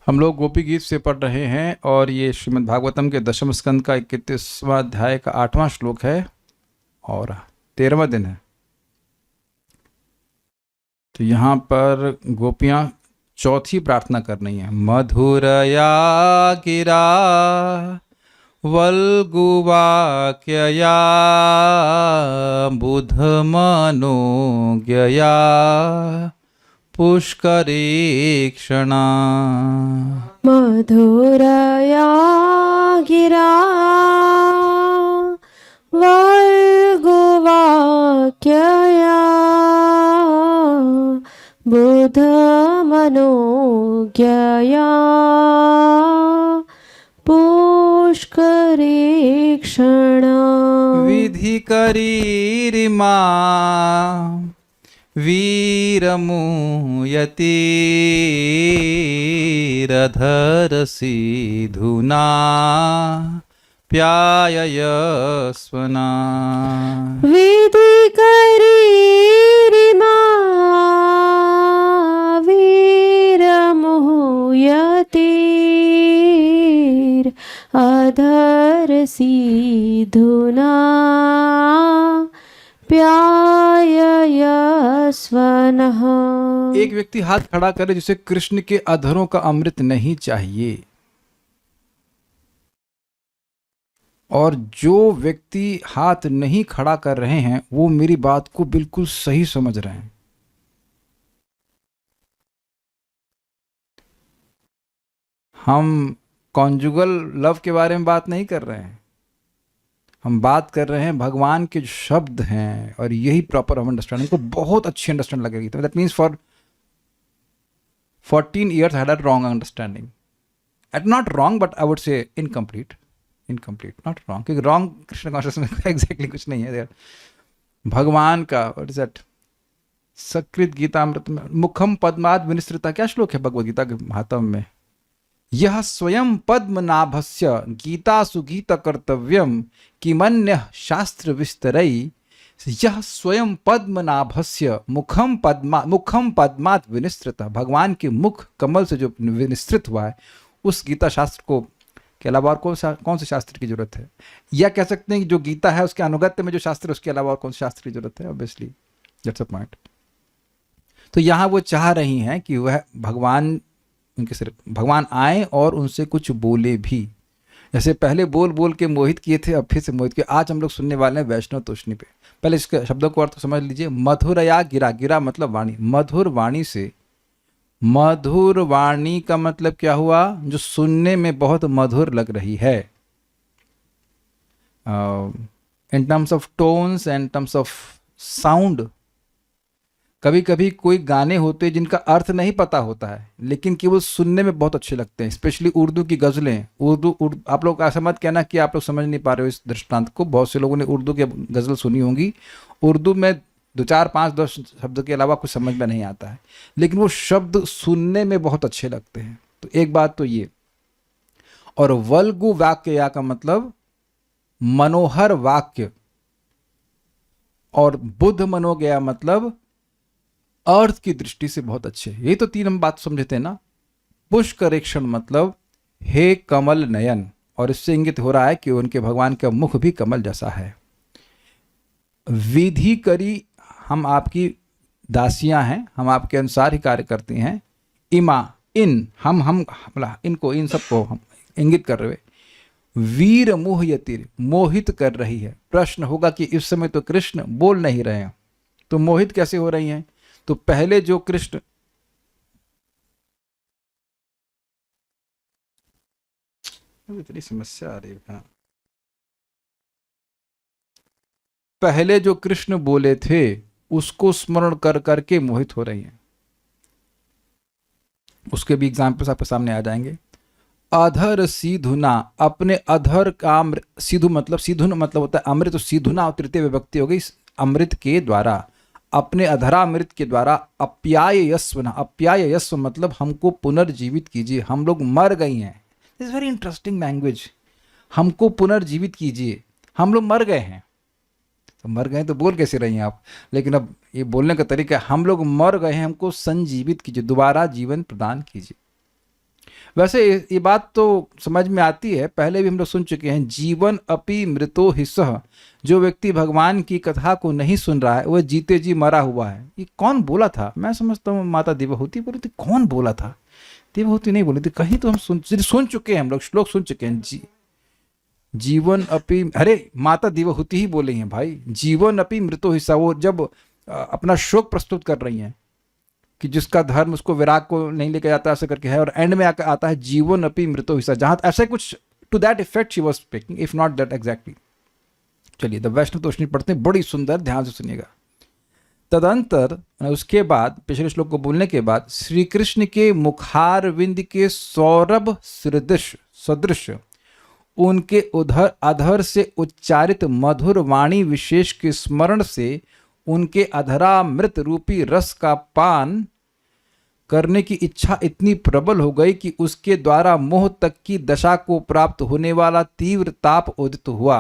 हम लोग गोपी गीत से पढ़ रहे हैं और ये श्रीमद् भागवतम के दशम स्कंद का 31वां अध्याय का 8वां श्लोक है और 13वां दिन है। तो यहाँ पर गोपियाँ चौथी प्रार्थना कर रही हैं। मधुरया गिरा वल्गुवाक्यया बुधमनोज्ञया पुष्करेक्षणा। मधुरया गिरा वल्गुवाक्यया बुधमनोज्ञया पुष्करेक्षणा। विधिकरीरिमा वीरमुयतिरधरसिधुना प्याययस्वना। विधिकरीरिमा वीरमुयतिरधरसिधुना प्याययस्वनः। एक व्यक्ति हाथ खड़ा करे जिसे कृष्ण के अधरों का अमृत नहीं चाहिए, और जो व्यक्ति हाथ नहीं खड़ा कर रहे हैं वो मेरी बात को बिल्कुल सही समझ रहे हैं। हम कॉन्जुगल लव के बारे में बात नहीं कर रहे हैं, हम बात कर रहे हैं भगवान के जो शब्द हैं, और यही प्रॉपर हम अंडरस्टैंडिंग को बहुत अच्छी अंडरस्टैंड लगेगी। तो that means for 14 years I had a wrong understanding. Not wrong, but I would say incomplete. Not wrong, क्योंकि wrong कृष्ण कॉन्शियसनेस में एग्जैक्टली कुछ नहीं है देयर। भगवान का व्हाट इज दैट, सकृत गीतामृत में मुखम पद्माद विनिसृता, क्या श्लोक है भगवद गीता के महात्म्य में? यह स्वयं पद्मनाभस्य गीतासु गीत कर्तव्यम किमन्य शास्त्र विस्तरई। यह स्वयं पद्मनाभस्य मुखम पद्मात विनिस्तृत। भगवान के मुख कमल से जो विनिस्तृत हुआ है, उस गीता शास्त्र को के अलावा और कौन से शास्त्र की जरूरत है? या कह सकते हैं कि जो गीता है उसके अनुगत्य में जो शास्त्र है उसके अलावा और कौन से शास्त्र की जरूरत है? Obviously that's a point. तो यहाँ वो चाह रही हैं कि वह भगवान, उनके सिर्फ भगवान आए और उनसे कुछ बोले भी। जैसे पहले बोल बोल के मोहित किए थे, अब फिर से मोहित किए। आज हम लोग सुनने वाले हैं वैष्णव तूष्णी पे। पहले इसके शब्दों को अर्थ समझ लीजिए। मधुरया गिरा, गिरा मतलब वाणी, मधुर वाणी से। मधुर वाणी का मतलब क्या हुआ? जो सुनने में बहुत मधुर लग रही है, in terms of tones and terms of sound. कभी कभी कोई गाने होते हैं जिनका अर्थ नहीं पता होता है, लेकिन केवल सुनने में बहुत अच्छे लगते हैं। स्पेशली उर्दू की गज़लें। उर्दू आप लोग ऐसा मत कहना कि आप लोग समझ नहीं पा रहे हो इस दृष्टांत को। बहुत से लोगों ने उर्दू की गज़ल सुनी होंगी। उर्दू में 2 4 5 10 शब्द के अलावा कुछ समझ में नहीं आता है, लेकिन वो शब्द सुनने में बहुत अच्छे लगते हैं। तो एक बात तो ये। और वल्गु वाक्य या का मतलब मनोहर वाक्य, और बुद्ध मनोज्ञया मतलब अर्थ की दृष्टि से बहुत अच्छे। ये तो 3 हम बात समझे थे ना। पुष्करेक्षण मतलब हे कमल नयन, और इससे इंगित हो रहा है कि उनके भगवान का मुख भी कमल जैसा है। विधि करी, हम आपकी दासियां हैं, हम आपके अनुसार ही कार्य करती हैं। इमा, इन, हम इनको, इन सबको हम इंगित कर रहे। वीर मोहयतिर, मोहित कर रही है। प्रश्न होगा कि इस समय तो कृष्ण बोल नहीं रहे हैं, तो मोहित कैसे हो रही हैं? तो पहले जो कृष्ण, इतनी समस्या आ रही है। पहले जो कृष्ण बोले थे उसको स्मरण कर करके मोहित हो रही हैं। उसके भी एग्जाम्पल्स आपके सामने आ जाएंगे। अधर सीधुना, अपने अधर का सीधु मतलब, सीधुन मतलब होता है अमृत, तो सीधुना तृतीय विभक्ति हो गई। अमृत के द्वारा, अपने अधरामृत के द्वारा। अप्याय यस्वना, अप्याय यस्व मतलब हमको पुनर्जीवित कीजिए, हम लोग मर गई हैं। This very interesting language. हमको पुनर्जीवित कीजिए, हम लोग मर गए हैं। तो मर गए तो बोल कैसे रही हैं आप? लेकिन अब ये बोलने का तरीका, हम लोग मर गए हैं, हमको संजीवित कीजिए, दोबारा जीवन प्रदान कीजिए। वैसे ये बात तो समझ में आती है, पहले भी हम लोग सुन चुके हैं, जीवन अपि मृतो हि सः। जो व्यक्ति भगवान की कथा को नहीं सुन रहा है वह जीते जी मरा हुआ है। ये कौन बोला था? मैं समझता हूँ माता देवहूति बोली थी। कौन बोला था? देवहूति नहीं बोली थी, कहीं तो हम सुन चुके हैं, हम लोग श्लोक सुन चुके हैं। जीवन अपि, अरे माता देवहूति ही बोले हैं भाई, जीवन अपि मृतो हि सः। वो जब अपना शोक प्रस्तुत कर रही हैं कि जिसका धर्म उसको विराग को नहीं लेकर जाता, ऐसा करके है, और एंड में आकर आता है जीवन अपि मृतो हि सः, जहां ऐसे कुछ to that effect she was speaking, if not that exactly. चलिए द वैष्णव तोषणी पढ़ते हैं, बड़ी सुंदर, ध्यान से सुनिएगा। तदंतर, उसके बाद, पिछले श्लोक को बोलने के बाद, श्री कृष्ण के मुखारविंद के सौरभ सदृश उनके उधर अधर से उच्चारित मधुर वाणी विशेष के स्मरण से उनके अधरामृत रूपी रस का पान करने की इच्छा इतनी प्रबल हो गई कि उसके द्वारा मोह तक की दशा को प्राप्त होने वाला तीव्र ताप उदित हुआ।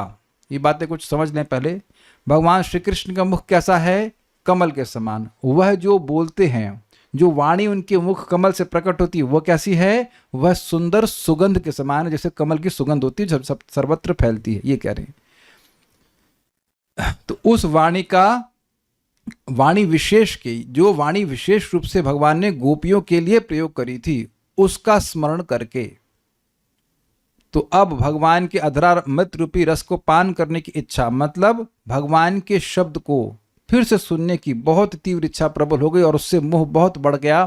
ये बातें कुछ समझ लें पहले। भगवान श्री कृष्ण का मुख कैसा है? कमल के समान। वह जो बोलते हैं, जो वाणी उनके मुख कमल से प्रकट होती है, वह कैसी है? वह सुंदर सुगंध के समान है, जैसे कमल की सुगंध होती है, सब सर्वत्र फैलती है, ये कह रहे हैं। तो उस वाणी विशेष की, जो वाणी विशेष रूप से भगवान ने गोपियों के लिए प्रयोग करी थी, उसका स्मरण करके, तो अब भगवान के अधरामृत रूपी रस को पान करने की इच्छा, मतलब भगवान के शब्द को फिर से सुनने की बहुत तीव्र इच्छा प्रबल हो गई, और उससे मोह बहुत बढ़ गया,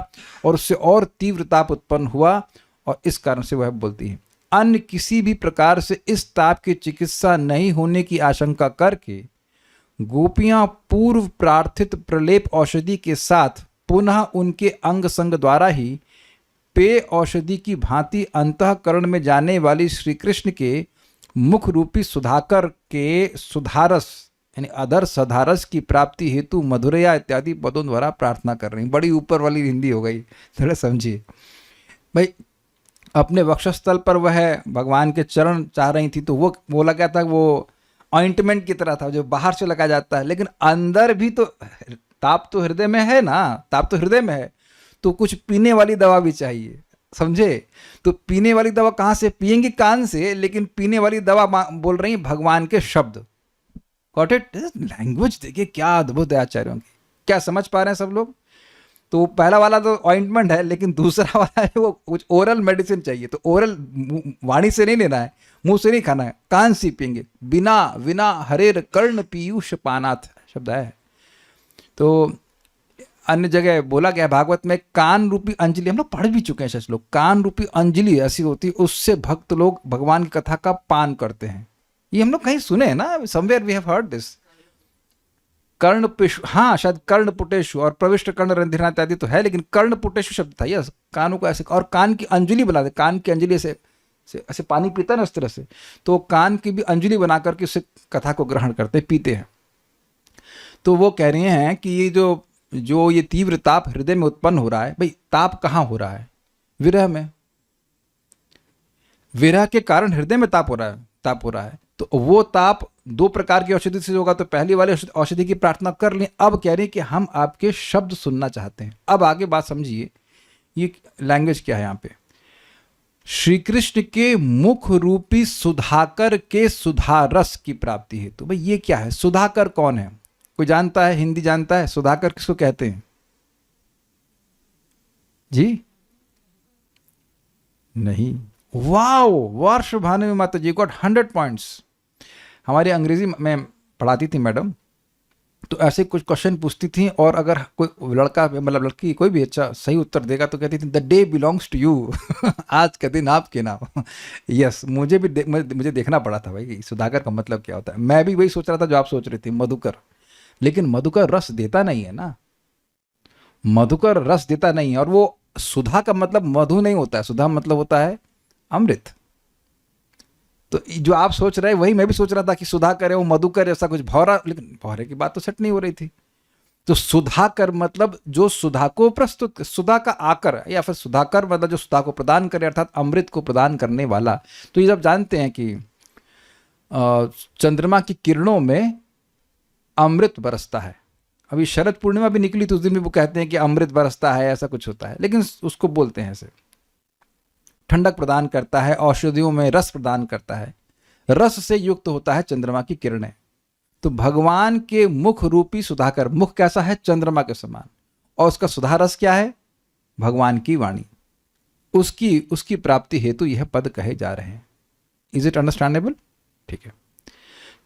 और उससे और तीव्र ताप उत्पन्न हुआ, और इस कारण से वह बोलती है। अन्य किसी भी प्रकार से इस ताप की चिकित्सा नहीं होने की आशंका करके गोपियां पूर्व प्रार्थित प्रलेप औषधि के साथ पुनः उनके अंग संग द्वारा ही पेय औषधि की भांति अंतःकरण में जाने वाली श्री कृष्ण के मुख रूपी सुधाकर के सुधारस यानी अधर सधारस की प्राप्ति हेतु मधुरया इत्यादि पदों द्वारा प्रार्थना कर रही। बड़ी ऊपर वाली हिंदी हो गई, थोड़ा समझिए भाई। अपने वक्षस्थल पर वह भगवान के चरण चाह रही थी, तो वो बोला क्या था, वो ऑइंटमेंट की तरह था जो बाहर से लगाया जाता है, लेकिन अंदर भी तो ताप तो हृदय में है ना, ताप तो हृदय में है, तो कुछ पीने वाली दवा भी चाहिए, समझे। तो पीने वाली दवा कहाँ से पिएंगे? कान से, लेकिन पीने वाली दवा बोल रही है भगवान के शब्द। Got it? लैंग्वेज देखिए क्या अद्भुत है आचार्यों की, क्या समझ पा रहे हैं सब लोग। तो पहला वाला तो ऑइंटमेंट है, लेकिन दूसरा वाला है वो कुछ ओरल मेडिसिन चाहिए, तो ओरल वाणी से नहीं लेना है, मुंह से नहीं खाना है, कान से पिएंगे। बिना विना हरेर कर्ण पीयूष पानाथ शब्द है। तो अन्य जगह बोला गया भागवत में, कान रूपी अंजलि, हम लोग पढ़ भी चुके हैं ऐसे लोग, कान रूपी अंजलि ऐसी होती है, उससे भक्त लोग भगवान की कथा का पान करते हैं। ये हम लोग कहीं सुने हैं ना, somewhere we have heard this. कर्णपुटेशु, हाँ शायद कर्णपुटेशु और प्रविष्ट कर्ण रंधिरा इत्यादि तो है, लेकिन कर्णपुटेशु शब्द था, यस। कानों को ऐसे, और कान की अंजलि बना दे, कान की अंजलि ऐसे पानी पीता है ना उस तरह से, तो कान की भी अंजलि बना करके उससे कथा को ग्रहण करते पीते हैं। तो वो कह रहे हैं कि ये जो ये तीव्र ताप हृदय में उत्पन्न हो रहा है, भाई ताप कहाँ हो रहा है? विरह में। विरह के कारण हृदय में ताप हो रहा है। तो वो ताप दो प्रकार की औषधि से होगा। तो पहली वाली औषधि की प्रार्थना कर लें, अब कह रहे हैं कि हम आपके शब्द सुनना चाहते हैं। अब आगे बात समझिए, ये लैंग्वेज क्या है यहाँ पे। श्री कृष्ण के मुख रूपी सुधाकर के सुधारस की प्राप्ति है। तो भाई ये क्या है? सुधाकर कौन है? कोई जानता है? हिंदी जानता है? सुधाकर किसको कहते हैं जी? नहीं। वाओ, वर्ष भानु माता जी गॉट 100 पॉइंट्स। हमारी अंग्रेजी में पढ़ाती थी मैडम, तो ऐसे कुछ क्वेश्चन पूछती थी, और अगर कोई लड़का मतलब लड़की कोई भी अच्छा सही उत्तर देगा तो कहती थी the day belongs to you आज का दिन आपके नाम। यस, मुझे देखना पड़ा था भाई सुधाकर का मतलब क्या होता है। मैं भी वही सोच रहा था जो आप सोच रही थी, मधुकर। लेकिन मधुकर रस देता नहीं है ना, मधुकर रस देता नहीं है। और वो सुधा का मतलब मधु नहीं होता है, सुधा मतलब होता है अमृत। तो जो आप सोच रहे हैं वही मैं भी सोच रहा था कि सुधा करे वो मधुकर ऐसा कुछ भौरा, लेकिन भौरे की बात तो सेट नहीं हो रही थी। तो सुधाकर मतलब जो सुधा को प्रस्तुत, सुधा का आकर, या फिर सुधाकर मतलब जो सुधा को प्रदान करे, अर्थात अमृत को प्रदान करने वाला। तो ये जब जानते हैं कि चंद्रमा की किरणों में अमृत बरसता है। अभी शरद पूर्णिमा भी निकली तो उस दिन भी वो कहते हैं कि अमृत बरसता है, ऐसा कुछ होता है, लेकिन उसको बोलते हैं ऐसे। ठंडक प्रदान करता है, औषधियों में रस प्रदान करता है, रस से युक्त होता है चंद्रमा की किरणें। तो भगवान के मुख रूपी सुधाकर, मुख कैसा है? चंद्रमा के समान, और उसका सुधा रस क्या है? भगवान की वाणी। उसकी प्राप्ति हेतु यह पद कहे जा रहे हैं। Is it understandable? ठीक है।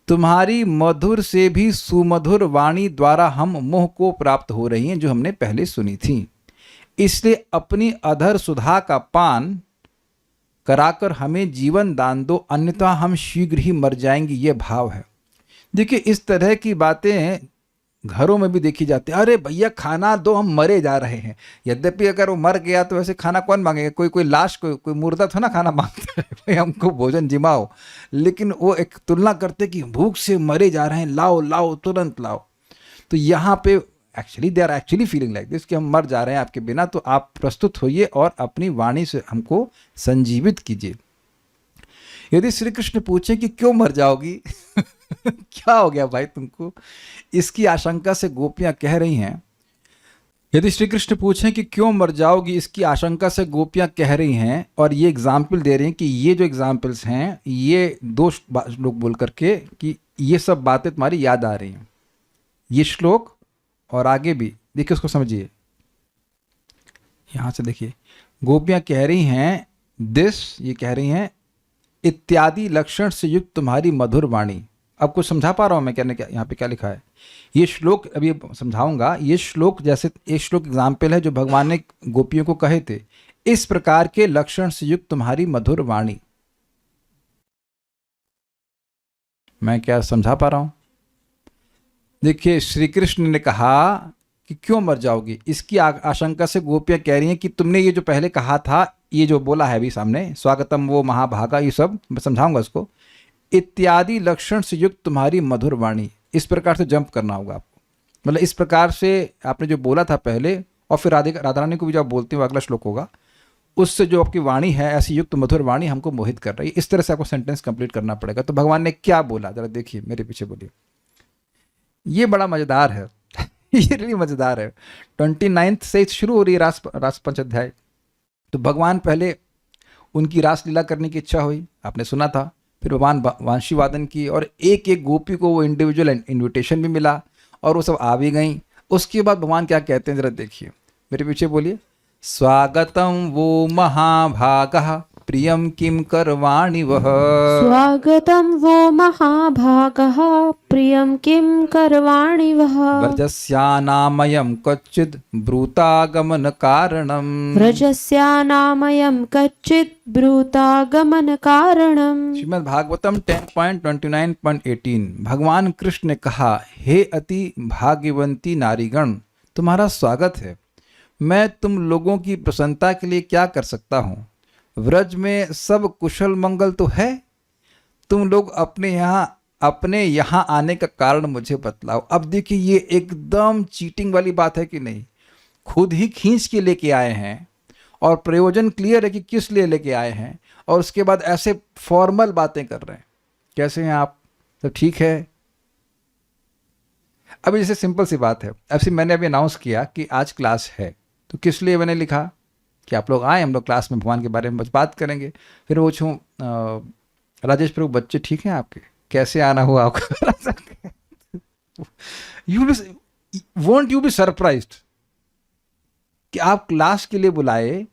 तुम्हारी मधुर से भी सुमधुर वाणी द्वारा हम मोह को प्राप्त हो रही हैं, जो हमने पहले सुनी थी। इसलिए अपनी अधर सुधा का पान कराकर हमें जीवन दान दो, अन्यथा हम शीघ्र ही मर जाएंगे। ये भाव है। देखिए, इस तरह की बातें घरों में भी देखी जाती है। अरे भैया खाना दो, हम मरे जा रहे हैं। यद्यपि अगर वो मर गया तो वैसे खाना कौन मांगेगा? कोई लाश, कोई मुर्दा तो ना खाना मांगता है, भाई हमको भोजन जिमाओ। लेकिन वो एक तुलना करते कि भूख से मरे जा रहे हैं, लाओ लाओ तुरंत लाओ। तो यहाँ पे actually they are actually feeling like this कि हम मर जा रहे हैं आपके बिना, तो आप प्रस्तुत होइए और अपनी वाणी से हमको संजीवित कीजिए। यदि श्री कृष्ण पूछें कि क्यों मर जाओगी क्या हो गया भाई तुमको, इसकी आशंका से गोपियां कह रही हैं। यदि श्री कृष्ण पूछें कि क्यों मर जाओगी, इसकी आशंका से गोपियां कह रही हैं, और ये एग्जाम्पल दे रही हैं कि ये जो एग्जाम्पल्स हैं, ये दो श्लोक बोल करके कि ये सब बातें तुम्हारी याद आ रही हैं। ये श्लोक और आगे भी देखिए, उसको समझिए। यहां से देखिए, गोपियां कह रही हैं ये कह रही हैं इत्यादि लक्षण से युक्त तुम्हारी मधुर वाणी। अब कुछ समझा पा रहा हूं मैं कहने क्या यहाँ पे क्या लिखा है? ये श्लोक अभी समझाऊंगा। ये श्लोक जैसे एक श्लोक एग्जाम्पल है जो भगवान ने गोपियों को कहे थे, इस प्रकार के लक्षण से युक्त तुम्हारी मधुर वाणी। मैं क्या समझा पा रहा हूं? देखिए, श्री कृष्ण ने कहा कि क्यों मर जाओगी, इसकी आशंका से गोपियां कह रही हैं कि तुमने ये जो पहले कहा था, ये जो बोला है अभी सामने, स्वागतम वो महाभागा, ये सब मैं समझाऊंगा इसको। इत्यादि लक्षण से युक्त तुम्हारी मधुर वाणी, इस प्रकार से जंप करना होगा आपको। मतलब इस प्रकार से आपने जो बोला था पहले, और फिर राधा रानी को भी जब बोलते हो अगला श्लोक होगा, उससे जो आपकी वाणी है ऐसी युक्त मधुर वाणी हमको मोहित कर रही है। इस तरह से आपको सेंटेंस कंप्लीट करना पड़ेगा। तो भगवान ने क्या बोला, जरा देखिए, मेरे पीछे बोलिए। ये बड़ा मजेदार है ये रियली मजेदार है। 29 से शुरू हो रही है रास पंचाध्याय। तो भगवान पहले उनकी रासलीला करने की इच्छा हुई, आपने सुना था। फिर भगवान वांशी वादन की, और एक एक गोपी को वो इंडिविजुअल इन्विटेशन भी मिला, और वो सब आ भी गई। उसके बाद भगवान क्या कहते हैं, जरा देखिए, मेरे पीछे बोलिए। स्वागतम वो महाभागः प्रियम किम करवाणि वह। स्वागतं वो महाभागः प्रियं किं करवाणि वः। व्रजस्यानामयं कच्चिद् ब्रूतागमन कारणम्। व्रजस्यानामयं कच्चित् ब्रूतागमन कारणम्। श्रीमद् भागवतम 10.29.18 भगवान कृष्ण ने कहा, हे अति भाग्यवंती नारीगण, तुम्हारा स्वागत है। मैं तुम लोगों की प्रसन्नता के लिए क्या कर सकता हूँ? व्रज में सब कुशल मंगल तो है। तुम लोग अपने यहाँ आने का कारण मुझे बतलाओ। अब देखिए, ये एकदम चीटिंग वाली बात है कि नहीं? खुद ही खींच के लेके आए हैं, और प्रयोजन क्लियर है कि किस लिए लेके आए हैं, और उसके बाद ऐसे फॉर्मल बातें कर रहे हैं। कैसे हैं आप? तो ठीक है। अभी जैसे सिंपल सी बात है, ऐसे मैंने अभी अनाउंस किया कि आज क्लास है, तो किस लिए मैंने लिखा कि आप लोग आए, हम लोग क्लास में भगवान के बारे में बात करेंगे। फिर वो छूँ, राजेश प्रभु बच्चे ठीक हैं आपके? कैसे आना हुआ आपका? वोंट यू बी सरप्राइज्ड कि आप क्लास के लिए बुलाए,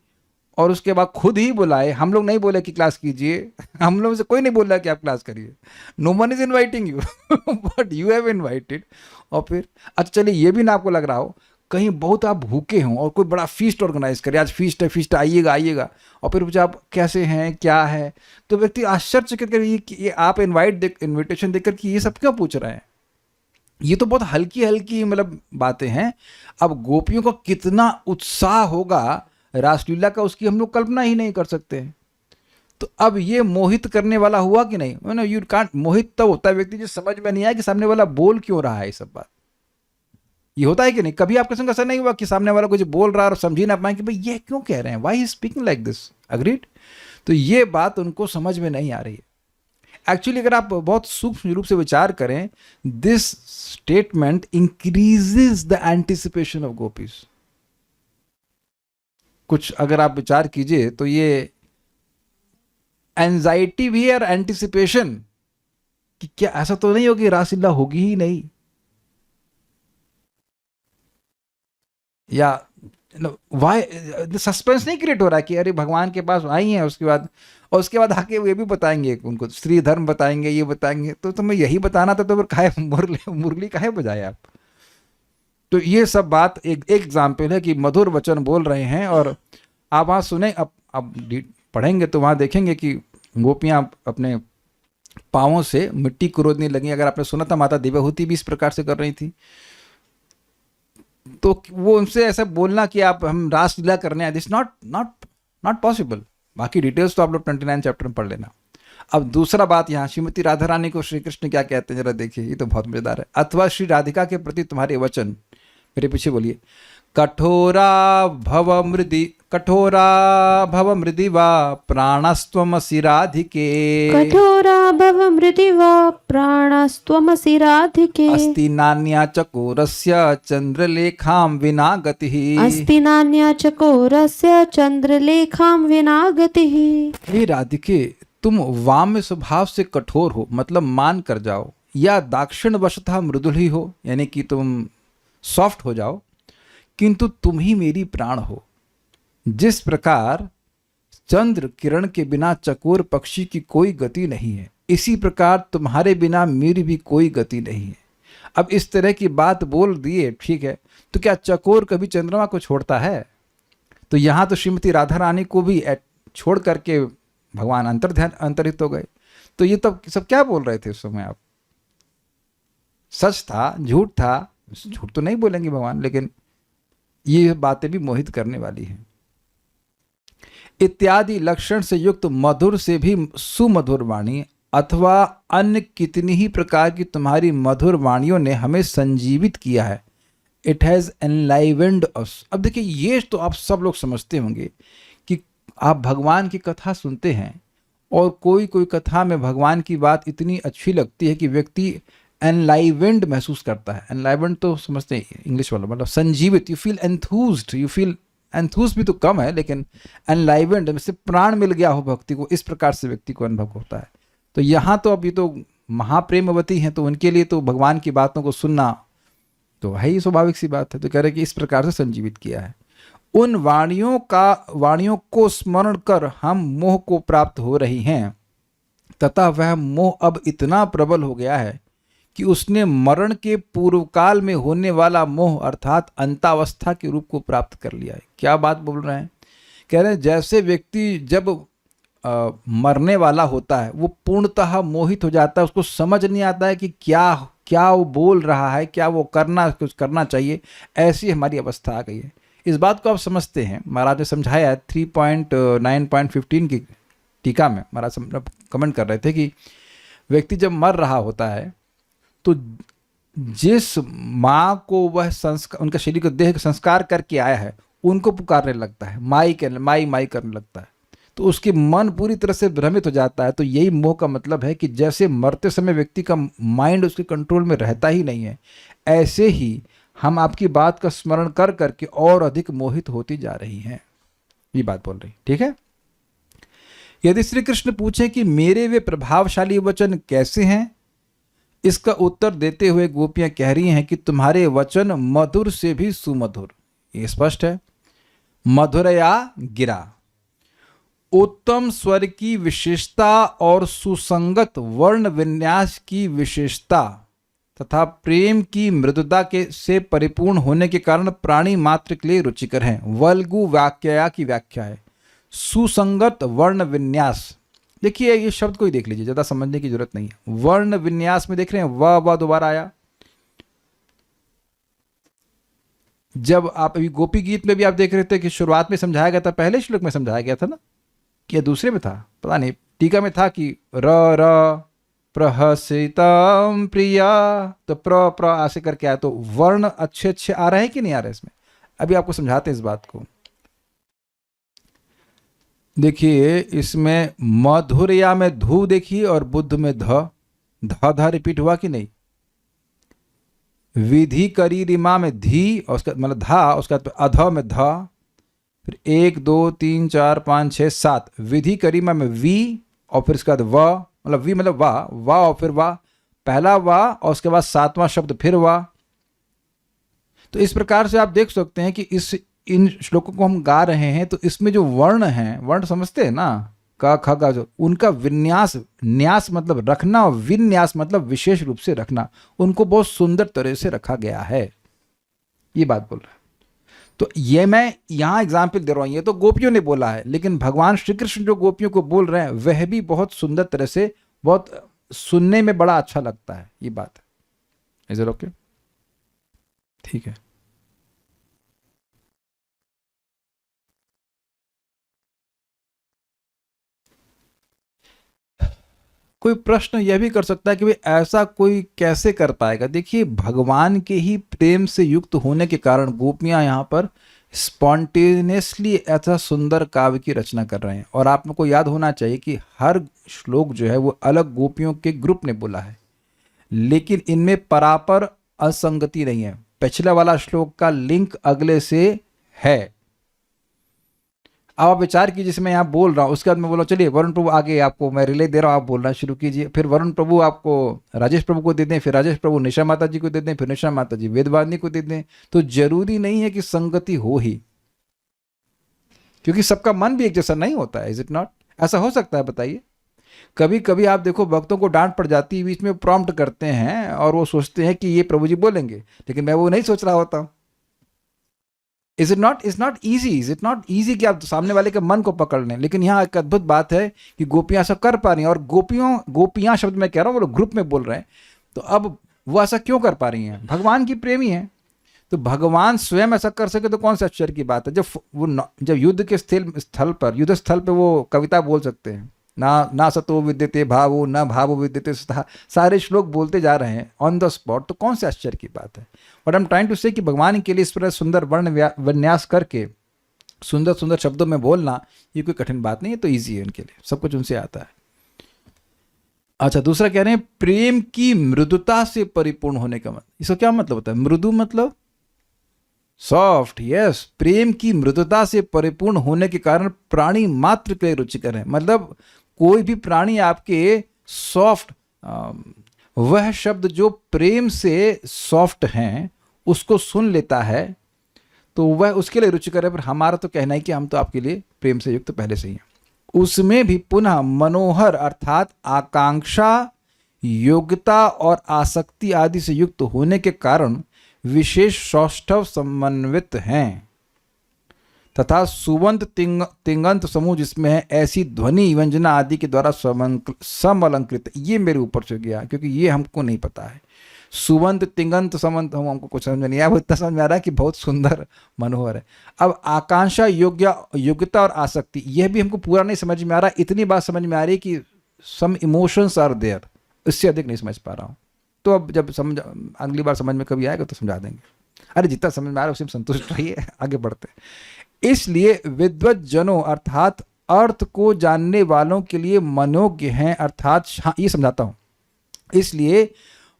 और उसके बाद खुद ही बुलाए। हम लोग नहीं बोले कि क्लास कीजिए, हम लोग से कोई नहीं बोल रहा कि आप क्लास करिए। No one is inviting you but you have invited. और फिर अच्छा चलिए, ये भी ना आपको लग रहा हो कहीं बहुत आप भूखे हों और कोई बड़ा फीस्ट ऑर्गेनाइज करे, आज फीस्ट है आइएगा, और फिर पूछा आप कैसे हैं, क्या है, तो व्यक्ति आश्चर्यचकित कर ये आप इन्विटेशन देकर कि ये सब क्यों पूछ रहे हैं? ये तो बहुत हल्की हल्की मतलब बातें हैं। अब गोपियों का कितना उत्साह होगा रासलीला का, उसकी हम लोग कल्पना ही नहीं कर सकते। तो अब ये मोहित करने वाला हुआ कि नहीं? You can't. मोहित तब होता है व्यक्ति जो समझ में नहीं आया कि सामने वाला बोल क्यों रहा है। ये सब बात ये होता है कि नहीं? कभी आपके संग ऐसा नहीं हुआ कि सामने वाला कुछ बोल रहा है और समझ ही ना पाए कि भाई ये क्यों कह रहे हैं, why he speaking like this. Agreed? तो ये बात उनको समझ में नहीं आ रही है। एक्चुअली अगर आप बहुत सूक्ष्म रूप से विचार करें, this statement increases the anticipation of gopis. कुछ अगर आप विचार कीजिए तो ये एंजाइटी भी है और एंटिसिपेशन कि क्या ऐसा तो नहीं होगी रासलीला होगी ही नहीं, या वाई सस्पेंस नहीं क्रिएट हो रहा है कि अरे भगवान के पास आई हैं उसके बाद आके ये भी बताएंगे, उनको स्त्री धर्म बताएंगे, ये बताएंगे, तो तुम्हें यही बताना था तो फिर काहे मुरली काहे बजाए आप। तो ये सब बात एक एग्जाम्पल है कि मधुर वचन बोल रहे हैं। और आप वहाँ सुने, अब पढ़ेंगे तो वहाँ देखेंगे कि गोपियाँ अपने पाँवों से मिट्टी कुरोदने लगी। अगर आपने सुना था माता दिव्यहूति भी इस प्रकार से कर रही थी, तो वो उनसे ऐसा बोलना कि आप हम रासलीला करने आए, दिस नॉट पॉसिबल। बाकी डिटेल्स तो आप लोग 29 चैप्टर में पढ़ लेना। अब दूसरा बात यहाँ श्रीमती राधा रानी को श्री कृष्ण क्या कहते हैं जरा देखिए, ये तो बहुत मजेदार है। अथवा श्री राधिका के प्रति तुम्हारे वचन, मेरे पीछे बोलिए, कठोरा भव मृदि वा प्राणस्त्वमसि राधिके, कठोरा भव मृदि वा प्राणस्त्वमसि राधिके, अस्ति नान्या चकोरस्य चंद्रलेखां विना गतिः, अस्ति नान्या चकोरस्य चंद्रलेखां विना गतिः। हे राधिके, तुम वाम्य स्वभाव से कठोर हो, मतलब मान कर जाओ, या दाक्षिण वशतः मृदुल ही हो, यानी कि तुम सॉफ्ट हो जाओ, किंतु तुम ही मेरी प्राण हो। जिस प्रकार चंद्र किरण के बिना चकोर पक्षी की कोई गति नहीं है, इसी प्रकार तुम्हारे बिना मेरी भी कोई गति नहीं है। अब इस तरह की बात बोल दिए, ठीक है, तो क्या चकोर कभी चंद्रमा को छोड़ता है? तो यहाँ तो श्रीमती राधा रानी को भी छोड़ करके भगवान अंतरित हो गए। तो ये तब सब क्या बोल रहे थे उस समय आप? सच था, झूठ था? झूठ तो नहीं बोलेंगे भगवान, लेकिन ये बातें भी मोहित करने वाली हैं। इत्यादि लक्षण से युक्त मधुर से भी सुमधुर वाणी अथवा अन्य कितनी ही प्रकार की तुम्हारी मधुर वाणियों ने हमें संजीवित किया है। इट हैज़ एनलाइवेंड अस। अब देखिए, ये तो आप सब लोग समझते होंगे कि आप भगवान की कथा सुनते हैं और कोई कथा में भगवान की बात इतनी अच्छी लगती है कि व्यक्ति एनलाइवेंड महसूस करता है। एनलाइवेंड तो समझते हैं इंग्लिश वाला, मतलब संजीवित, यू फील एंथूज्ड भी तो कम है, लेकिन एनलाइवेंड में से प्राण मिल गया हो भक्ति को, इस प्रकार से व्यक्ति को अनुभव होता है। तो यहाँ तो अब ये तो महाप्रेमवती हैं, तो उनके लिए तो भगवान की बातों को सुनना तो है ही स्वाभाविक सी बात है। तो कह रहे कि इस प्रकार से संजीवित किया है। उन वाणियों को स्मरण कर हम मोह को प्राप्त हो रही हैं, तथा वह मोह अब इतना प्रबल हो गया है कि उसने मरण के पूर्व काल में होने वाला मोह अर्थात अंतावस्था के रूप को प्राप्त कर लिया है। क्या बात बोल रहे हैं? कह रहे हैं जैसे व्यक्ति जब मरने वाला होता है वो पूर्णतः मोहित हो जाता है, उसको समझ नहीं आता है कि क्या वो बोल रहा है, क्या वो कुछ करना चाहिए, ऐसी हमारी अवस्था आ गई है। इस बात को आप समझते हैं, महाराज ने समझाया है 3.9.15 की टीका में। महाराज कमेंट कर रहे थे कि व्यक्ति जब मर रहा होता है तो जिस माँ को वह संस्कार, उनका शरीर को देह का संस्कार करके आया है, उनको पुकारने लगता है, माई करने लगता है, तो उसके मन पूरी तरह से भ्रमित हो जाता है। तो यही मोह का मतलब है कि जैसे मरते समय व्यक्ति का माइंड उसके कंट्रोल में रहता ही नहीं है, ऐसे ही हम आपकी बात का स्मरण कर करके और अधिक मोहित होती जा रही हैं। ये बात बोल रही, ठीक है। यदि श्री कृष्ण पूछे कि मेरे वे प्रभावशाली वचन कैसे हैं, इसका उत्तर देते हुए गोपियां कह रही हैं कि तुम्हारे वचन मधुर से भी सुमधुर। ये स्पष्ट है। मधुरया गिरा, उत्तम स्वर की विशेषता और सुसंगत वर्ण विन्यास की विशेषता तथा प्रेम की मृदुता के से परिपूर्ण होने के कारण प्राणी मात्र के लिए रुचिकर हैं। वल्गु वाक्या की व्याख्या है सुसंगत वर्ण विन्यास। देखिए ये शब्द को ही देख लीजिए, ज्यादा समझने की जरूरत नहीं है। वर्ण विन्यास में देख रहे हैं व दोबारा आया। जब आप अभी गोपी गीत में भी आप देख रहे थे कि शुरुआत में समझाया गया था, पहले श्लोक में समझाया गया था ना, कि दूसरे में था, पता नहीं, टीका में था कि र प्रहसितम प्रिया, तो प्र ऐसे करके आया। तो वर्ण अच्छे आ रहे हैं कि नहीं आ रहे इसमें? अभी आपको समझाते हैं इस बात को। देखिए इसमें मधुरया में धू देखिए और बुद्ध में ध रिपीट हुआ कि नहीं। विधि करी रिमा में धी और उसका मतलब धा, उसका अध में ध, फिर 1 2 3 4 5 6 7 विधि करीमा में वी और फिर इसके बाद व, मतलब वी मतलब वाह और फिर वाह, पहला वाह और उसके बाद 7वां शब्द फिर वाह। तो इस प्रकार से आप देख सकते हैं कि इन श्लोकों को हम गा रहे हैं तो इसमें जो वर्ण हैं, वर्ण समझते हैं ना, क ख ग, जो उनका विन्यास, न्यास मतलब रखना और विन्यास मतलब विशेष रूप से रखना, उनको बहुत सुंदर तरह से रखा गया है, ये बात बोल रहा है। तो ये मैं यहाँ एग्जाम्पल दे रहा हूँ, ये तो गोपियों ने बोला है, लेकिन भगवान श्री कृष्ण जो गोपियों को बोल रहे हैं वह भी बहुत सुंदर तरह से, बहुत सुनने में बड़ा अच्छा लगता है, ये बात है। Is it okay? ठीक है। कोई प्रश्न यह भी कर सकता है कि भाई ऐसा कोई कैसे कर पाएगा? देखिए, भगवान के ही प्रेम से युक्त होने के कारण गोपियां यहाँ पर स्पॉन्टेनियसली ऐसा सुंदर काव्य की रचना कर रहे हैं। और आप लोग को याद होना चाहिए कि हर श्लोक जो है वो अलग गोपियों के ग्रुप ने बोला है, लेकिन इनमें परापर असंगति नहीं है। पिछला वाला श्लोक का लिंक अगले से है। अब आप विचार कीजिए, जिसमें यहाँ बोल रहा हूँ उसके बाद मैं बोला चलिए वरुण प्रभु आगे आपको मैं रिले दे रहा हूँ, आप बोलना शुरू कीजिए। फिर वरुण प्रभु आपको राजेश प्रभु को दे दें, फिर राजेश प्रभु निशा माता जी को दे दें, फिर निशा माता जी वेदवाणी को दे दें। तो जरूरी नहीं है कि संगति हो ही, क्योंकि सबका मन भी एक जैसा नहीं होता है। Is it not? ऐसा हो सकता है? बताइए। कभी कभी आप देखो भक्तों को डांट पड़ जाती है, बीच में प्रॉम्प्ट करते हैं और वो सोचते हैं कि ये प्रभु जी बोलेंगे, लेकिन मैं वो नहीं सोच रहा होता हूँ। Is it not? Is not easy, is it not easy कि आप सामने वाले के मन को पकड़ लें। लेकिन यहाँ एक अद्भुत बात है कि गोपियां ऐसा कर पा रही हैं, और गोपियां शब्द मैं कह रहा हूँ, वो लोग ग्रुप में बोल रहे हैं। तो अब वो ऐसा क्यों कर पा रही हैं? भगवान की प्रेमी है, तो भगवान स्वयं ऐसा कर सके तो कौन सा आश्चर्य की बात है। जब युद्ध के युद्ध स्थल पे वो कविता बोल सकते हैं, ना सतो विद्यते भावो न भावो विद्यते सतः, सारे श्लोक बोलते जा रहे हैं ऑन द स्पॉट, तो कौन से आश्चर्य की बात है। But I am trying to say कि भगवान के लिए इस तरह सुंदर वर्ण विन्यास करके सुंदर सुंदर शब्दों में बोलना ये कोई कठिन बात नहीं है, तो ईजी है उनके लिए, सब कुछ उनसे आता है। अच्छा, दूसरा कह रहे हैं प्रेम की मृदुता से परिपूर्ण होने का मतलब, इसका क्या मतलब होता है? मृदु मतलब सॉफ्ट, यस। प्रेम की मृदुता से परिपूर्ण होने के कारण प्राणी मात्र के लिए रुचिकर है। मतलब कोई भी प्राणी आपके सॉफ्ट, वह शब्द जो प्रेम से सॉफ्ट हैं उसको सुन लेता है तो वह उसके लिए रुचिकर है। पर हमारा तो कहना है कि हम तो आपके लिए प्रेम से युक्त पहले से ही हैं। उसमें भी पुनः मनोहर अर्थात आकांक्षा, योग्यता और आसक्ति आदि से युक्त होने के कारण विशेष सौष्ठव समन्वित हैं, तथा सुवंत तिंगंत समूह जिसमें है ऐसी ध्वनि व्यंजना आदि के द्वारा समअलंकृत। ये मेरे ऊपर से गया क्योंकि ये हमको नहीं पता है। सुवंत तिंगंत समंत हमको कुछ समझ में नहीं आया, वो इतना समझ में आ रहा है कि बहुत सुंदर मनोहर है। अब आकांक्षा, योग्यता और आसक्ति, यह भी हमको पूरा नहीं समझ में आ रहा। इतनी बात समझ में आ रही है कि सम इमोशंस आर देयर, इससे अधिक नहीं समझ पा रहा हूँ। तो अब जब अगली बार समझ में कभी आएगा तो समझा देंगे। अरे जितना समझ में आ रहा है उसी में संतुष्ट रहिए, आगे बढ़ते हैं। इसलिए विद्वत जनों अर्थात अर्थ को जानने वालों के लिए मनोज्ञ हैं, अर्थात ये समझाता हूं। इसलिए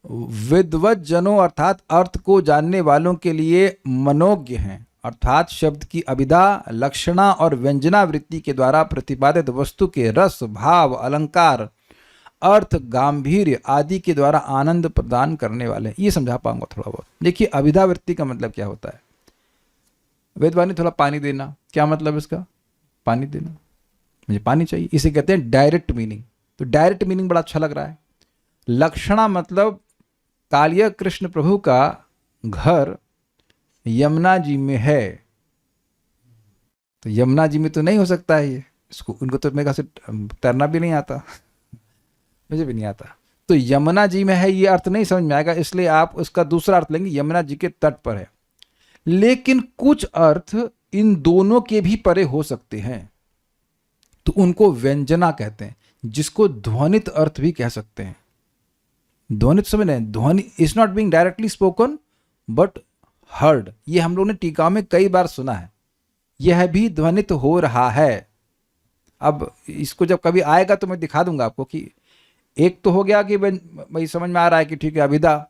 विद्वत जनों अर्थात अर्थ को जानने वालों के लिए मनोज्ञ हैं, अर्थात शब्द की अभिधा, लक्षणा और व्यंजना वृत्ति के द्वारा प्रतिपादित वस्तु के रस, भाव, अलंकार, अर्थ, गांभीर्य आदि के द्वारा आनंद प्रदान करने वाले। ये समझा पाऊंगा थोड़ा बहुत। देखिए, अभिधा वृत्ति का मतलब क्या होता है? वेदवाणी थोड़ा पानी देना, क्या मतलब इसका? पानी देना, मुझे पानी चाहिए, इसे कहते हैं डायरेक्ट मीनिंग। तो डायरेक्ट मीनिंग बड़ा अच्छा लग रहा है। लक्षणा मतलब कालिया कृष्ण प्रभु का घर यमुना जी में है, तो यमुना जी में तो नहीं हो सकता है ये, इसको उनको तो मेरे से तैरना भी नहीं आता, मुझे भी नहीं आता। तो यमुना जी में है ये अर्थ नहीं समझ में आएगा, इसलिए आप उसका दूसरा अर्थ लेंगे, यमुना जी के तट पर है। लेकिन कुछ अर्थ इन दोनों के भी परे हो सकते हैं, तो उनको व्यंजना कहते हैं, जिसको ध्वनित अर्थ भी कह सकते हैं। ध्वनित समझ रहे हैं? ध्वनि is not being directly spoken but heard. ये हम लोगों ने टीका में कई बार सुना है, यह भी ध्वनित हो रहा है। अब इसको जब कभी आएगा तो मैं दिखा दूंगा आपको कि एक तो हो गया कि भाई समझ में आ रहा है कि ठीक है, अभिधा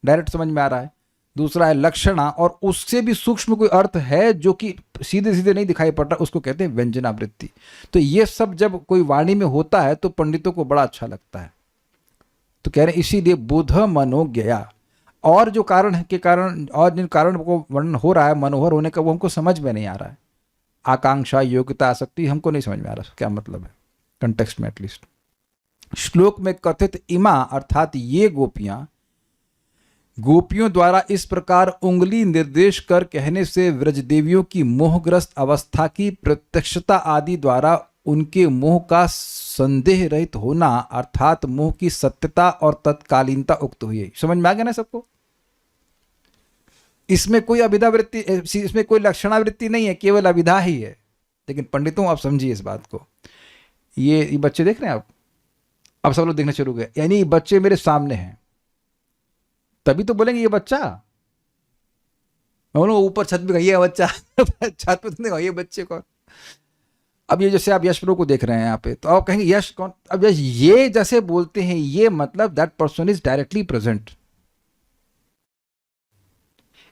डायरेक्ट समझ में आ रहा है। दूसरा है लक्षणा, और उससे भी सूक्ष्म कोई अर्थ है जो कि सीधे सीधे नहीं दिखाई पड़ रहा, उसको कहते हैं व्यंजनावृत्ति। तो ये सब जब कोई वाणी में होता है तो पंडितों को बड़ा अच्छा लगता है। तो कह रहे हैं इसीलिए बुध मनोज्ञया, और जो कारण है के कारण और जिन कारण को वर्णन हो रहा है मनोहर होने का, वो हमको समझ में नहीं आ रहा है। आकांक्षा, योग्यता, आसक्ति, हमको नहीं समझ में आ रहा क्या मतलब है कंटेक्स्ट में एटलीस्ट। श्लोक में कथित इमा अर्थात ये गोपियों द्वारा इस प्रकार उंगली निर्देश कर कहने से व्रजदेवियों की मोहग्रस्त अवस्था की प्रत्यक्षता आदि द्वारा उनके मोह का संदेह रहित होना अर्थात मोह की सत्यता और तत्कालीनता उक्त हुई है। समझ में आ गया ना सबको? इसमें कोई अभिधा वृत्ति, इसमें कोई लक्षणावृत्ति नहीं है, केवल अभिधा ही है। लेकिन पंडितों आप समझिए इस बात को। ये बच्चे देख रहे हैं आप, अब सब लोग देखना शुरू हो गए, यानी ये बच्चे मेरे सामने हैं, तभी तो बोलेंगे ये बच्चा। मैं बोलूँगा ऊपर छत पे ये बच्चा छत पे तो ये बच्चे कौन। अब ये जैसे आप यश प्रो को देख रहे हैं यहाँ पे, तो आप कहेंगे यश कौन। अब यश ये जैसे बोलते हैं, ये मतलब that person is directly present.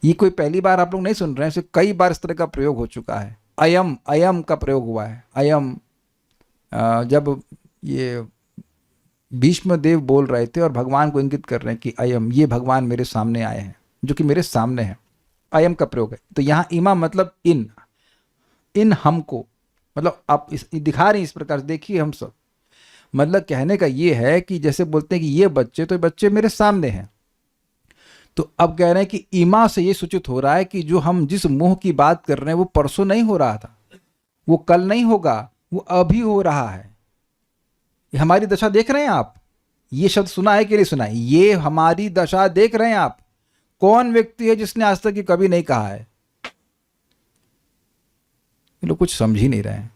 ये कोई पहली बार आप लोग नहीं सुन रहे हैं, इसे कई बार इस तरह का प्रयोग हो चुका है। अयम, अयम का प्रयोग हुआ है। अयम जब ये भीष्म देव बोल रहे थे और भगवान को इंगित कर रहे हैं कि अयम, ये भगवान मेरे सामने आए हैं, जो कि मेरे सामने हैं, अयम का प्रयोग है। तो यहाँ इमा मतलब इन हमको, मतलब आप इस दिखा रहे हैं इस प्रकार से, देखिए हम सब, मतलब कहने का ये है कि जैसे बोलते हैं कि ये बच्चे, तो बच्चे मेरे सामने हैं। तो अब कह रहे हैं कि इमा से ये सूचित हो रहा है कि जो हम जिस मोह की बात कर रहे हैं वो परसों नहीं हो रहा था, वो कल नहीं होगा, वो अभी हो रहा है। ये हमारी दशा देख रहे हैं आप? ये शब्द सुना है कि नहीं सुना है? ये हमारी दशा देख रहे हैं आप? कौन व्यक्ति है जिसने आज तक ये कभी नहीं कहा है? ये लोग कुछ समझ ही नहीं रहे हैं।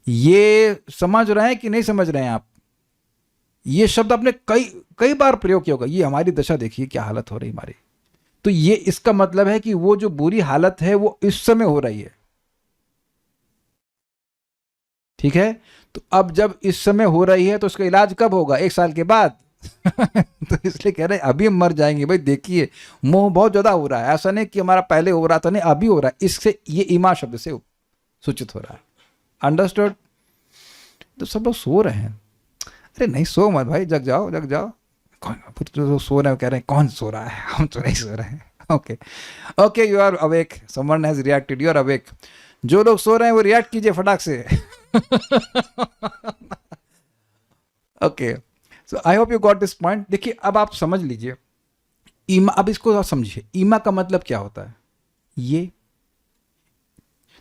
ये समझ रहे हैं कि नहीं समझ रहे हैं आप? ये शब्द आपने कई बार प्रयोग किया होगा। ये हमारी दशा देखिए क्या हालत हो रही हमारी। तो ये इसका मतलब है कि वो जो बुरी हालत है वो इस समय हो रही है, ठीक है? तो अब जब इस समय हो रही है तो उसका इलाज कब होगा? 1 साल के बाद तो इसलिए कह रहे हैं अभी हम मर जाएंगे। भाई देखिए, मोह बहुत ज्यादा हो रहा है, ऐसा नहीं कि हमारा पहले हो रहा था, नहीं अभी हो रहा है। इससे ये इमा शब्द से सूचित हो रहा है। अंडरस्टूड? तो सब लोग सो रहे हैं। अरे नहीं सो मत भाई, जग जाओ जग जाओ। कौन तो सो रहे हैं? कह रहे हैं कौन सो रहा है? हम तो नहीं सो रहे हैं। Okay okay, you are awake, someone has reacted, you are awake. जो लोग सो रहे हैं वो रिएक्ट कीजिए फटाक से। Okay, so I hope you got this point. देखिए अब आप समझ लीजिए ईमा, अब इसको आप समझिए। ईमा का मतलब क्या होता है? ये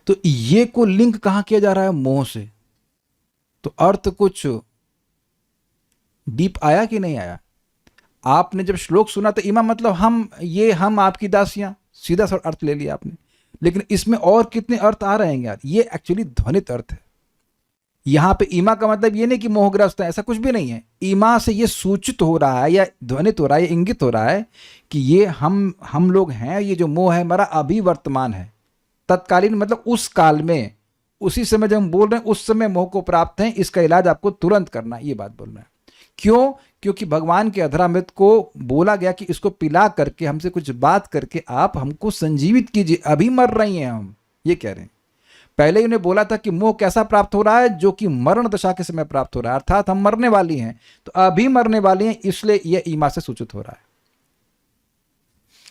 तो ये को लिंक कहां किया जा रहा है? मोह से। तो अर्थ कुछ डीप आया कि नहीं आया? आपने जब श्लोक सुना तो ईमा मतलब हम, ये हम आपकी दासियां, सीधा सा अर्थ ले लिया आपने। लेकिन इसमें और कितने अर्थ आ रहे हैं यार? ये एक्चुअली ध्वनित अर्थ है। यहां पे ईमा का मतलब ये नहीं कि मोहग्रस्त है, ऐसा कुछ भी नहीं है। ईमा से ये सूचित हो रहा है या ध्वनित हो रहा है, ये इंगित हो रहा है कि ये हम लोग हैं। ये जो मोह है हमारा अभी वर्तमान है, तत्कालीन मतलब उस काल में, उसी समय जब हम बोल रहे हैं उस समय मोह को प्राप्त है। इसका इलाज आपको तुरंत करना है, ये बात बोल रहे हैं। क्यों? क्योंकि भगवान के अधरामृत को बोला गया कि इसको पिला करके, हमसे कुछ बात करके आप हमको संजीवित कीजिए, अभी मर रही हैं हम, ये कह रहे हैं। पहले ही उन्हें बोला था कि मोह कैसा प्राप्त हो रहा है? जो कि मरण दशा के समय प्राप्त हो रहा है, अर्थात हम मरने वाली हैं, तो अभी मरने वाली हैं, इसलिए यह ईमा से सूचित हो रहा है।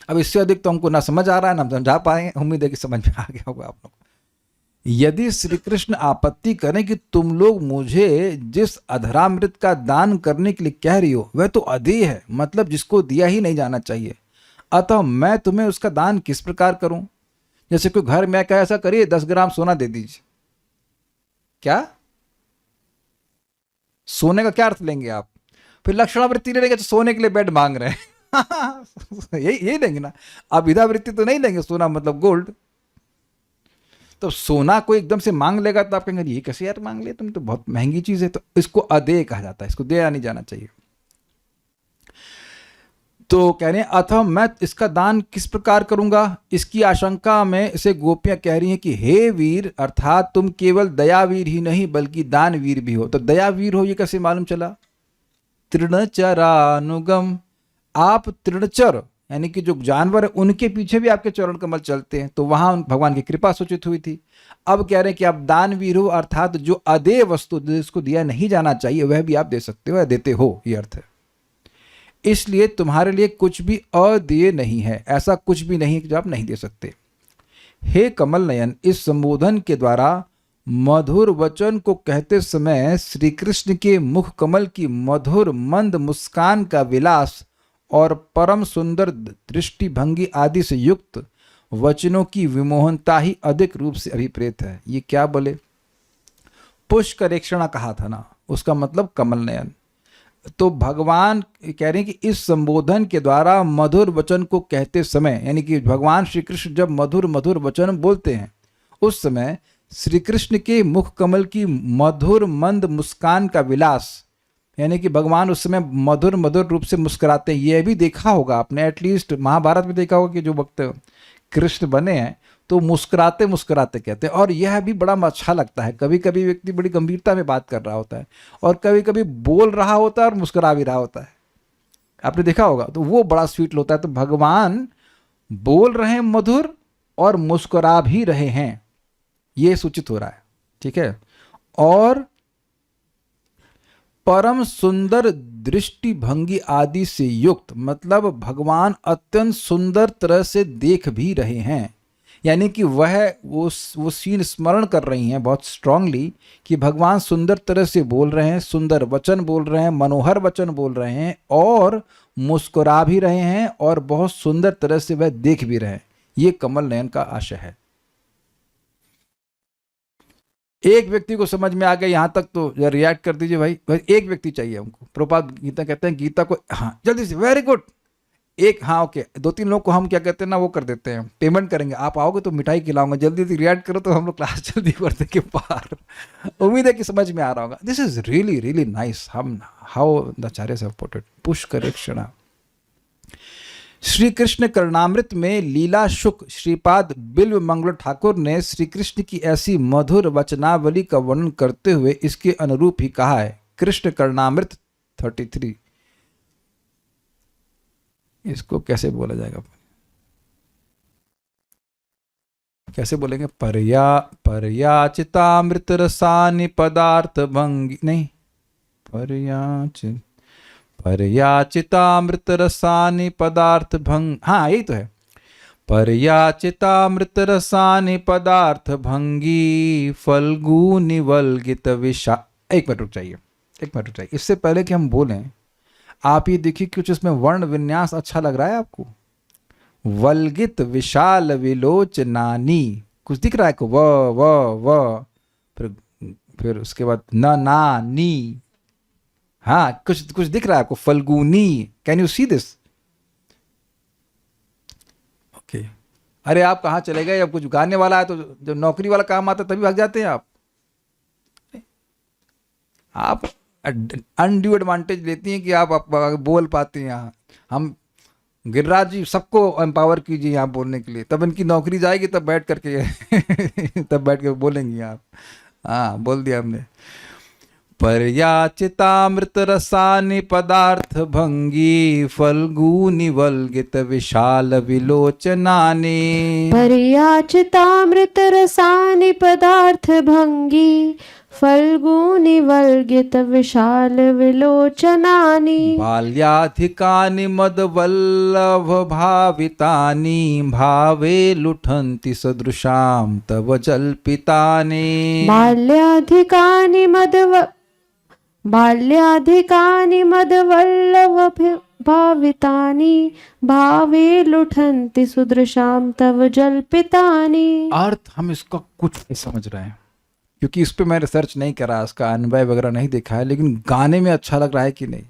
अब इससे अधिक तो हमको ना समझ आ रहा है ना हम समझा पाएंगे। उम्मीद है कि समझ में आ गया होगा आप लोग। यदि श्री कृष्ण आपत्ति करें कि तुम लोग मुझे जिस अधरामृत का दान करने के लिए कह रही हो वह तो अधेय है, मतलब जिसको दिया ही नहीं जाना चाहिए, अतः मैं तुम्हें उसका दान किस प्रकार करूं? जैसे कोई घर में कहे ऐसा करिए 10 ग्राम सोना दे दीजिए, क्या सोने का क्या अर्थ लेंगे आप? फिर लक्षणावृत्ति ले लेंगे तो सोने के लिए बेड मांग रहे हैं यही लेंगे ना। अभिधावृत्ति तो नहीं लेंगे, सोना मतलब गोल्ड। तो सोना कोई एकदम से मांग लेगा तो आप कहेंगे ये कैसे यार मांग ले, तुम तो बहुत महंगी चीज है। तो इसको अदेय कहा जाता है, इसको दिया नहीं जाना चाहिए। तो कह रहे हैं अथवा मैं इसका दान किस प्रकार करूंगा? इसकी आशंका में इसे गोपियां कह रही हैं कि हे वीर, अर्थात तुम केवल दयावीर ही नहीं बल्कि दानवीर भी हो। तो दयावीर हो ये कैसे मालूम चला? तृणचरानुगम, आप तृणचर यानी कि जो जानवर है उनके पीछे भी आपके चरण कमल चलते हैं, तो वहां भगवान की कृपा सूचित हुई थी। अब कह रहे हैं कि आप दानवीर हो, अर्थात जो अदेय वस्तु जिसको दिया नहीं जाना चाहिए वह भी आप दे सकते हो या देते हो, ये अर्थ है। इसलिए तुम्हारे लिए कुछ भी अदेय नहीं है, ऐसा कुछ भी नहीं है जो आप नहीं दे सकते। हे कमल नयन, इस संबोधन के द्वारा मधुर वचन को कहते समय श्री कृष्ण के मुख कमल की मधुर मंद मुस्कान का विलास और परम सुंदर दृष्टि भंगी आदि से युक्त वचनों की विमोहनता ही अधिक रूप से अभिप्रेत है। ये क्या बोले? पुष्करेक्षणा कहा था ना, उसका मतलब कमल नयन। तो भगवान कह रहे हैं कि इस संबोधन के द्वारा मधुर वचन को कहते समय, यानी कि भगवान श्री कृष्ण जब मधुर मधुर वचन बोलते हैं उस समय श्री कृष्ण के मुख कमल की मधुर मंद मुस्कान का विलास, यानी कि भगवान उस समय मधुर मधुर रूप से मुस्कुराते हैं। यह भी देखा होगा आपने, एटलीस्ट महाभारत में देखा होगा कि जो भक्त कृष्ण बने हैं तो मुस्कुराते मुस्कुराते कहते हैं। और यह भी बड़ा अच्छा लगता है। कभी कभी व्यक्ति बड़ी गंभीरता में बात कर रहा होता है और कभी कभी बोल रहा होता है और मुस्कुरा भी रहा होता है, आपने देखा होगा, तो वो बड़ा स्वीट होता है। तो भगवान बोल रहे हैं मधुर और मुस्कुरा भी रहे हैं, ये सूचित हो रहा है, ठीक है। और परम सुंदर दृष्टि भंगी आदि से युक्त, मतलब भगवान अत्यंत सुंदर तरह से देख भी रहे हैं, यानी कि वो सीन स्मरण कर रही हैं बहुत स्ट्रांगली कि भगवान सुंदर तरह से बोल रहे हैं, सुंदर वचन बोल रहे हैं, मनोहर वचन बोल रहे हैं और मुस्कुरा भी रहे हैं और बहुत सुंदर तरह से वह देख भी रहे हैं। ये कमल नयन का आशय है। एक व्यक्ति को समझ में आ गया यहाँ तक तो रिएक्ट कर दीजिए भाई, एक व्यक्ति चाहिए हमको। प्रभुपाद गीता कहते हैं, गीता को हाँ जल्दी से, वेरी गुड, एक हाँ ओके, 2-3 लोग को हम क्या कहते हैं ना वो कर देते हैं, पेमेंट करेंगे, आप आओगे तो मिठाई खिलाऊंगा, जल्दी से रिएक्ट करो तो हम लोग क्लास जल्दी करते के पार। उम्मीद है कि समझ में आ रहा होगा। This is really really nice, hmm how the acharyas have put it, पुष्करेक्षणा। श्री कृष्ण करणामृत में लीला शुक श्रीपाद बिल्व मंगल ठाकुर ने श्री कृष्ण की ऐसी मधुर वचनावली का वर्णन करते हुए इसके अनुरूप ही कहा है। कृष्ण करणामृत 33, इसको कैसे बोला जाएगा, कैसे बोलेंगे? पर्याचितामृत रसानि पदार्थ भंगी, नहीं, पर्याचितामृत रसानि पदार्थ भंग, हाँ यही तो है। पर्याचितामृत रसानि पदार्थ भंगी फल्गु निवल्गित विषा। एक मिनट रुक जाइए, एक मिनट रुक जाइए। इससे पहले कि हम बोलें, आप ये देखिए कुछ इसमें वर्ण विन्यास अच्छा लग रहा है आपको? वल्गित विशाल विलोचनानी, कुछ दिख रहा है को? व फिर उसके बाद न ना नी, हाँ कुछ दिख रहा है आपको? Falguni, can you see this? Okay, अरे आप कहाँ चले गए? अब कुछ गाने वाला है तो जब नौकरी वाला काम आता है तभी भाग जाते हैं आप अनड्यू एडवांटेज लेती हैं कि आप बोल पाते हैं। यहाँ हम गिरिराज जी सबको एम्पावर कीजिए यहाँ बोलने के लिए, तब इनकी नौकरी जाएगी, तब बैठ करके तब बैठ के बोलेंगी आप। हाँ बोल दिया हमने। पर्याचितामृत रसानि पदार्थ भंगी फल्गु निवल्गित विशाल विलोचनानि। पर्याचितामृत रसानि पदार्थ भंगी फल्गु निवल्गित विशाल विलोचनानि। बाल्याधिकानि मदवल्लभ भावितानि भावे लुठन्ति सदृशां तव जल्पितानि। बाल्याधिकानि मदवल्लभ भावितानि भावे लुठन्ति सुदृशां तव जल्पितानि। अर्थ हम इसका कुछ नहीं समझ रहे हैं क्योंकि इस पे मैं रिसर्च नहीं करा, इसका अनुभव वगैरह नहीं देखा है, लेकिन गाने में अच्छा लग रहा है कि नहीं?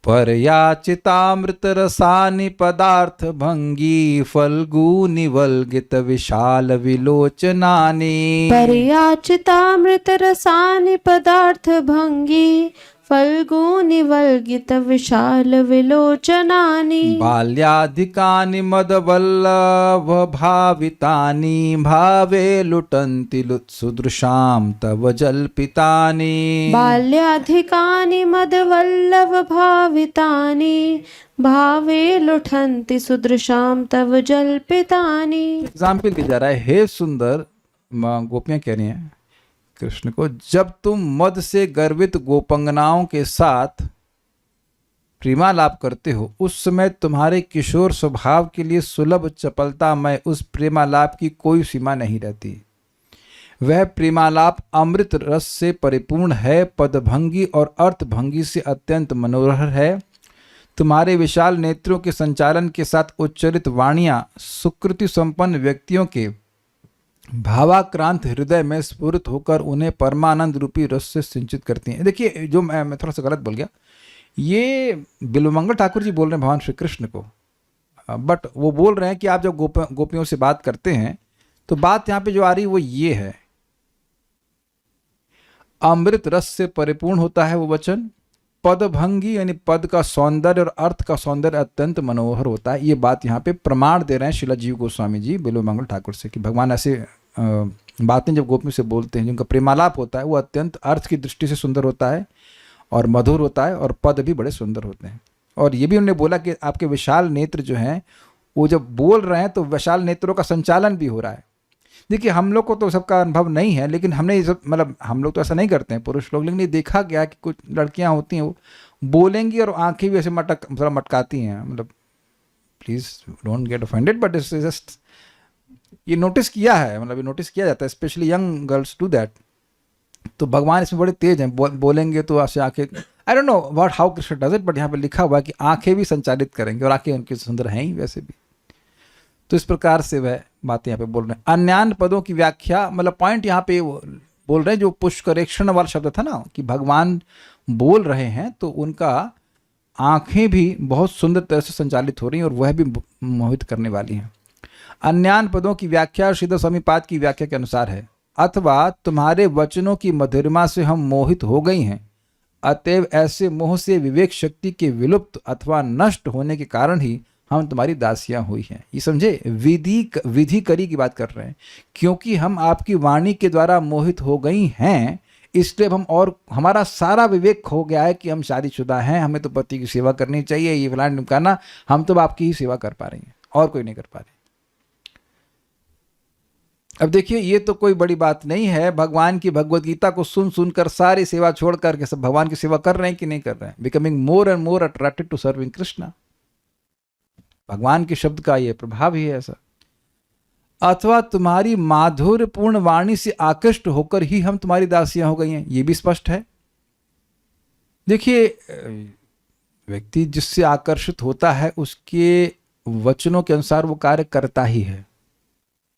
पर्याचितामृत रसानि पदार्थ भंगी फल्गु निवल्गित विशाल विलोचनानि। पर्याचितामृत रसानि पदार्थ भंगी फल्गुनिवल्गित विशाल विलोचनानि बाल्याधिकानि मदवल्लभ भावितानि भावे लुटन्ति सुदृशां तव जल्पितानि बाल्याधिकानि मदवल्लभ भावितानि भावे लुठन्ति सुदृशां तव जल्पितानि। एग्जाम्पल दिया जा रहा है, हे सुंदर, गोपियां कह रही हैं कृष्ण को, जब तुम मद से गर्वित गोपंगनाओं के साथ प्रेमालाप करते हो, उस समय तुम्हारे किशोर स्वभाव के लिए सुलभ चपलता में उस प्रेमालाप की कोई सीमा नहीं रहती। वह प्रेमालाप अमृत रस से परिपूर्ण है, पदभंगी और अर्थभंगी से अत्यंत मनोहर है। तुम्हारे विशाल नेत्रों के संचालन के साथ उच्चरित वाणियां सुकृति संपन्न व्यक्तियों के भावाक्रांत हृदय में स्फुरित होकर उन्हें परमानंद रूपी रस से सिंचित करती हैं। देखिए, जो मैं थोड़ा सा गलत बोल गया, ये बिल्वमंगल ठाकुर जी बोल रहे हैं भगवान श्री कृष्ण को, बट वो बोल रहे हैं कि आप जब गोपियों से बात करते हैं तो बात यहाँ पे जो आ रही है वो ये है, अमृत रस से परिपूर्ण होता है वो वचन, पदभंगी यानी पद का सौंदर्य और अर्थ का सौंदर्य अत्यंत मनोहर होता है। ये बात यहाँ पे प्रमाण दे रहे हैं श्रीला जीव गोस्वामी जी बिल्वमंगल ठाकुर से कि भगवान ऐसे बातें जब गोपियों से बोलते हैं, जिनका प्रेमालाप होता है वो अत्यंत अर्थ की दृष्टि से सुंदर होता है और मधुर होता है और पद भी बड़े सुंदर होते हैं। और ये भी उन्होंने बोला कि आपके विशाल नेत्र जो हैं वो जब बोल रहे हैं तो विशाल नेत्रों का संचालन भी हो रहा है। देखिए, हम लोग को तो सबका अनुभव नहीं है, लेकिन हमने ये सब, मतलब हम लोग तो ऐसा नहीं करते हैं पुरुष लोग, लेकिन ये देखा गया कि कुछ लड़कियां होती हैं वो बोलेंगी और आंखें भी ऐसे थोड़ा मटकाती हैं। मतलब please don't get offended, but it's just, ये नोटिस किया है, मतलब ये नोटिस किया जाता है, specially young girls do that. तो भगवान इसमें बड़े तेज हैं, बोलेंगे तो ऐसे आंखें, I don't know what how Krishna does it, but यहाँ पे लिखा हुआ है कि आंखें भी संचालित करेंगे और आंखें उनकी सुंदर हैं ही वैसे भी। तो इस प्रकार से वह बातें यहाँ पे बोल रहे हैं। अन्यान पदों की व्याख्या, मतलब पॉइंट यहाँ पे बोल रहे हैं, जो पुष्करेक्षण वाला शब्द था ना कि भगवान बोल रहे हैं तो उनका आंखें भी बहुत सुंदर तरह से संचालित हो रही हैं और वह भी मोहित करने वाली हैं। अन्यान पदों की व्याख्या श्रीधर स्वामी पाद की व्याख्या के अनुसार है, अथवा तुम्हारे वचनों की मधुरिमा से हम मोहित हो गई हैं, अतएव ऐसे मोह से विवेक शक्ति के विलुप्त अथवा नष्ट होने के कारण ही हम तुम्हारी दासियां हुई हैं। ये समझे, विधि करी की बात कर रहे हैं, क्योंकि हम आपकी वाणी के द्वारा मोहित हो गई हैं, इसलिए हम, और हमारा सारा विवेक खो गया है कि हम शादीशुदा हैं, हमें तो पति की सेवा करनी चाहिए, ये फलाना ढिमकाना, हम तो आपकी ही सेवा कर पा रही हैं और कोई नहीं कर पा रहे। अब देखिए, ये तो कोई बड़ी बात नहीं है, भगवान की भगवत गीता को सुन सुनकर सारी सेवा छोड़ करके सब भगवान की सेवा कर रहे हैं कि नहीं कर रहे हैं, becoming more and more attracted to serving Krishna. भगवान के शब्द का ये प्रभाव ही है ऐसा। अथवा तुम्हारी माधुर्यपूर्ण वाणी से आकृष्ट होकर ही हम तुम्हारी दासियां हो गई हैं, ये भी स्पष्ट है। देखिए, व्यक्ति जिससे आकर्षित होता है उसके वचनों के अनुसार वो कार्य करता ही है।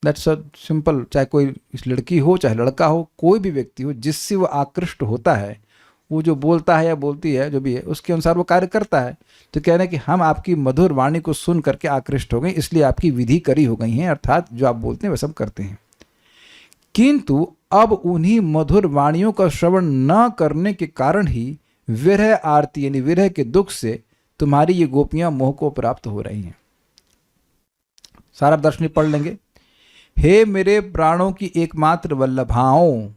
दैट्स अ सिंपल, चाहे कोई इस लड़की हो चाहे लड़का हो, कोई भी व्यक्ति हो, जिससे वो आकृष्ट होता है, वो जो बोलता है या बोलती है, जो भी है, उसके अनुसार वो कार्य करता है। तो कह रहे हैं कि हम आपकी मधुर वाणी को सुन करके आकृष्ट हो गए, इसलिए आपकी विधि करी हो गई हैं, अर्थात जो आप बोलते हैं वह सब करते हैं। किंतु अब उन्हीं मधुर वाणियों का श्रवण न करने के कारण ही विरह आरती यानी विरह के दुख से तुम्हारी ये गोपियां मोह को प्राप्त हो रही हैं। सारा दर्शन पढ़ लेंगे। हे मेरे प्राणों की एकमात्र वल्लभाओं,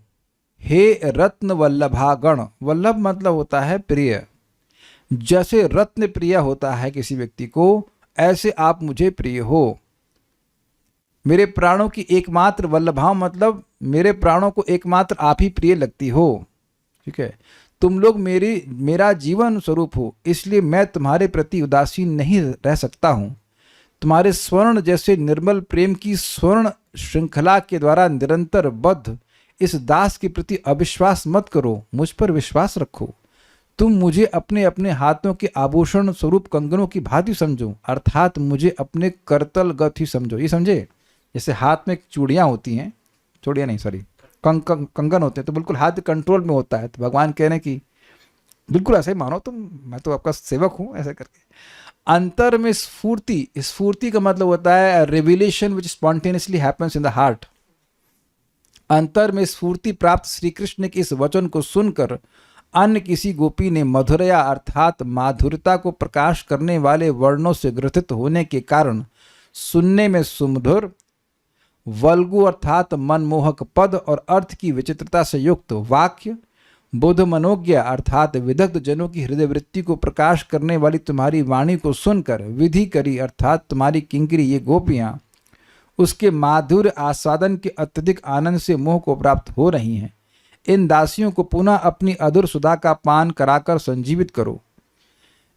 हे रत्न वल्लभागण, वल्लभ मतलब होता है प्रिय, जैसे रत्न प्रिय होता है किसी व्यक्ति को, ऐसे आप मुझे प्रिय हो। मेरे प्राणों की एकमात्र वल्लभाओं मतलब मेरे प्राणों को एकमात्र आप ही प्रिय लगती हो, ठीक है। तुम लोग मेरा जीवन स्वरूप हो, इसलिए मैं तुम्हारे प्रति उदासीन नहीं रह सकता हूँ। तुम्हारे स्वर्ण जैसे निर्मल प्रेम की स्वर्ण श्रृंखला के द्वारा निरंतर बद्ध इस दास के प्रति अविश्वास मत करो, मुझ पर विश्वास रखो। तुम मुझे अपने अपने हाथों के आभूषण स्वरूप कंगनों की भांति समझो, अर्थात मुझे अपने करतलगत ही समझो। ये समझे, जैसे हाथ में चूड़ियाँ होती हैं, चूड़ियाँ नहीं सॉरी कंगन होते हैं, तो बिल्कुल हाथ कंट्रोल में होता है। तो भगवान कह रहे हैं कि बिल्कुल ऐसे ही मानो तुम, मैं तो आपका सेवक हूँ, ऐसे करके। अंतर में स्फूर्ति, स्फूर्ति का मतलब होता है revelation which spontaneously happens in the heart. अंतर में स्फूर्ति प्राप्त श्री कृष्ण के इस वचन को सुनकर अन्य किसी गोपी ने मधुरया अर्थात माधुरता को प्रकाश करने वाले वर्णों से ग्रथित होने के कारण सुनने में सुमधुर, वल्गु अर्थात मनमोहक पद और अर्थ की विचित्रता से युक्त वाक्य, बुध मनोज्ञ अर्थात विदग्ध जनों की हृदय वृत्ति को प्रकाश करने वाली तुम्हारी वाणी को सुनकर विधि करी अर्थात तुम्हारी किंकरी ये गोपियां उसके माधुर्य आस्वादन के अत्यधिक आनंद से मोह को प्राप्त हो रही हैं। इन दासियों को पुनः अपनी अधुर सुधा का पान कराकर संजीवित करो।